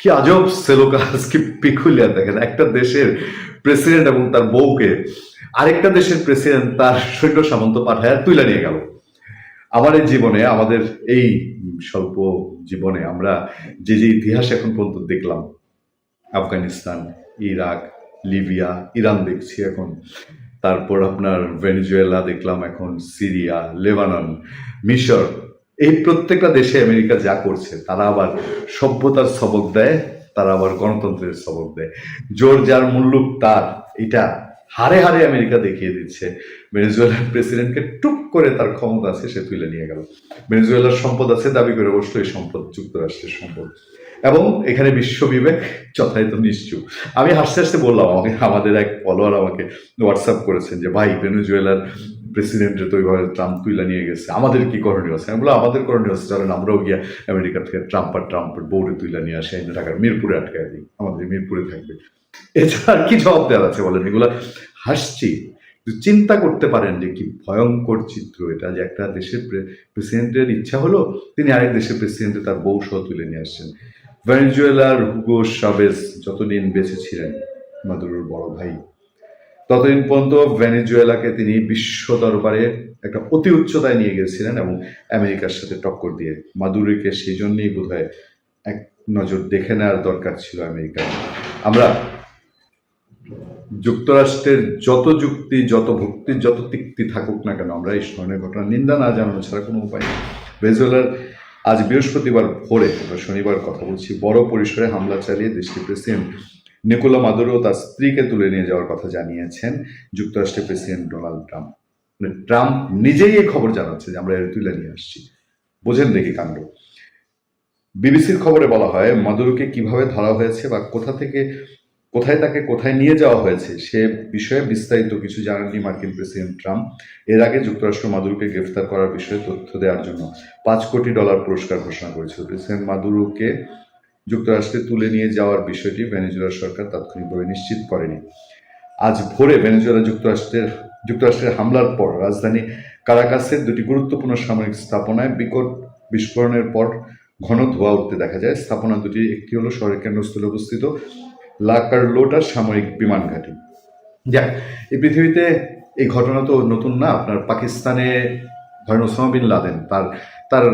কি আজব সেলোকাস, কি পিকুলিয়ার দেখেন, একটা দেশের প্রেসিডেন্ট এবং তার বউকে আরেকটা দেশের প্রেসিডেন্ট তার সৈন্য সামন্ত পাঠায় তুলে নিয়ে গেল। আমার এই জীবনে, আমাদের এই স্বল্প জীবনে আমরা যে যে ইতিহাস এখন পর্যন্ত দেখলাম, আফগানিস্তান, ইরাক, লিবিয়া, ইরান দেখছি এখন, তারপর আপনার ভেনেজুয়েলা দেখলাম, এখন সিরিয়া, লেবানন, মিশর, এই প্রত্যেকটা দেশে আমেরিকা যা করছে, তারা আবার সভ্যতার সবক দেয়, তারা আবার গণতন্ত্রের সবক দেয়। জোর যার মুল্লুক তার, এটা হারে হারে আমেরিকা দেখিয়ে দিচ্ছে। ভেনেজুয়েলার প্রেসিডেন্টকে টুক করে তার ক্ষমতা আছে, সে তুলে নিয়ে গেল। ভেনেজুয়েলার সম্পদ আছে, দাবি করে বসলো এই সম্পদ যুক্তরাষ্ট্রের সম্পদ, এবং এখানে বিশ্ববিবেক যথাযথ নিশ্চুপ। আমি হাসতে হাসতে বললাম, আমাদের এক ফলোয়ার আমাকে হোয়াটসঅ্যাপ করেছেন যে ভাই, ভেনেজুয়েলার প্রেসিডেন্টের তো ওইভাবে ট্রাম্প তুলে নিয়ে গেছে, আমাদের কি করণীয় আছে? আমি বললাম, আমাদের করণীয় আছে, চলেন আমরাও গিয়া আমেরিকা থেকে ট্রাম্পের বউরে তুলে নিয়ে আসে, ঢাকার মিরপুরে আটকায় দিই, আমাদের মিরপুরে থাকবে। এছাড়া আর কি জবাব দেওয়ার আছে বলেন? এগুলা হাসছি, চিন্তা করতে পারেন যে কি ভয়ঙ্কর চিত্র এটা, যে একটা দেশের প্রেসিডেন্টের ইচ্ছা হলো তিনি আরেক দেশের প্রেসিডেন্টে তার বউ সহ তুলে নিয়ে আসছেন। ভেনেজুয়েলার হুগো চাভেজ যতদিন বেঁচে ছিলেন, মাদুরোর বড় ভাই, ততদিন পর্যন্ত ভেনেজুয়েলাকে তিনি বিশ্ব দরবারে একটা অতি উচ্চতায় নিয়ে গেছিলেন এবং আমেরিকার সাথে টক্কর দিয়ে। মাদুরোকে সেই জন্যই বোধহয় এক নজর দেখে নেওয়ার দরকার ছিল আমেরিকার। আমরা যুক্তরাষ্ট্রের যত যুক্তি, যত ভক্তি, যত তিক্তি থাকুক না কেন, আমরা এই ধরনের ঘটনা নিন্দা না জানানো ছাড়া কোনো উপায় নেই। ভেনেজুয়েলার আজ বৃহস্পতিবার ভোরে, আমরা শনিবার কথা বলছি, বড় পরিসরে হামলা চালিয়ে দেশটির প্রেসিডেন্ট নিকোলা মাদুরো তার স্ত্রীকে তুলে নিয়ে যাওয়ার কথা জানিয়েছেন যুক্তরাষ্ট্রের প্রেসিডেন্ট ডোনাল্ড ট্রাম্প। ট্রাম্প নিজেই এই খবর জানাচ্ছে যে আমরা এর তুলে নিয়ে আসছি। বোঝেন দেখি কাণ্ড। বিবিসির খবরে বলা হয়, মাদুরোকে কিভাবে ধরা হয়েছে বা কোথায় তাকে কোথায় নিয়ে যাওয়া হয়েছে সে বিষয়ে বিস্তারিত কিছু জানাননি মার্কিন প্রেসিডেন্ট ট্রাম্প। এর আগে যুক্তরাষ্ট্র মাদুরোকে গ্রেফতার করার বিষয়ে তথ্য দেওয়ার জন্য $5 কোটি পুরস্কার ঘোষণা করেছিল। প্রেসিডেন্ট মাদুরোকে যুক্তরাষ্ট্রে তুলে নিয়ে যাওয়ার বিষয়টি ভেনেজুয়েলার সরকার তাৎক্ষণিকভাবে নিশ্চিত করেনি। আজ ভোরে ভেনেজুয়েলা যুক্তরাষ্ট্রের হামলার পর রাজধানী কারাকাসের দুটি গুরুত্বপূর্ণ সামরিক স্থাপনায় বিকট বিস্ফোরণের পর ঘন ধোঁয়া উঠতে দেখা যায়। স্থাপনা দুটি, একটি হলো শহরের কেন্দ্রস্থলে অবস্থিত লা কার্লোটার সামরিক বিমান ঘাঁটি। যাক, এই পৃথিবীতে এই ঘটনা তো নতুন না। আপনার পাকিস্তানে ধরেন ওসামা বিন লাদেন, তার তার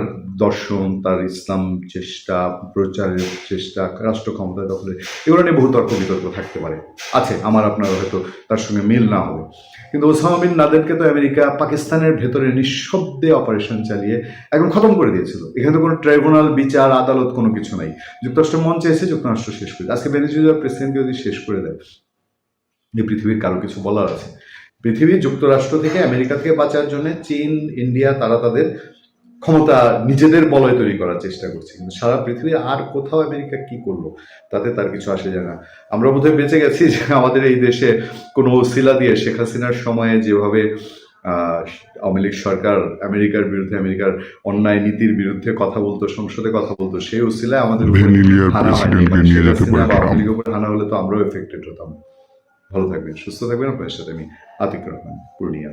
দর্শন, তার ইসলাম চেষ্টা, প্রচারের চেষ্টা, রাষ্ট্র ক্ষমতা দখলে, এগুলো নিয়ে বহু তর্ক বিতর্ক থাকতে পারে, আছে, আমার আপনার হয়তো তার সঙ্গে মিল না হবে। কিন্তু ওসামা বিন লাদেনকে তো আমেরিকা পাকিস্তানের ভেতরে নিঃশব্দে অপারেশন চালিয়ে একদম খতম করে দিয়েছিল। এখানে তো কোনো ট্রাইব্যুনাল, বিচার, আদালত, কোনো কিছু নাই। যুক্তরাষ্ট্র মন চেয়েছে, যুক্তরাষ্ট্র শেষ করে। আজকে ভেনেজুয়েলার প্রেসিডেন্টকে যদি শেষ করে দেয়, যে পৃথিবীর কারো কিছু বলার আছে? পৃথিবী যুক্তরাষ্ট্র থেকে, আমেরিকা থেকে বাঁচার জন্য চীন, ইন্ডিয়া, তারা তাদের ক্ষমতা নিজেদের বলয় তৈরি করার চেষ্টা করছে। কিন্তু সারা পৃথিবী আর কোথাও আমেরিকা কি করলো তাতে তার কিছু আসে যায় না। আমরা বোধহয় বেঁচে গেছি যে আমাদের এই দেশে কোনো ওসিলা দিয়ে শেখ হাসিনার সময়ে যেভাবে আওয়ামী লীগ সরকার আমেরিকার বিরুদ্ধে, আমেরিকার অন্যায় নীতির বিরুদ্ধে কথা বলতো, সংসদে কথা বলতো, সেই ওসিলায় আমাদের হানা হয়নি। আওয়ামী লীগের উপর হানা হলে তো আমরাও এফেক্টেড হতাম। ভালো থাকবেন, সুস্থ থাকবেন। আপনার সাথে আমি আতিক রহমান, পূর্ণিয়া।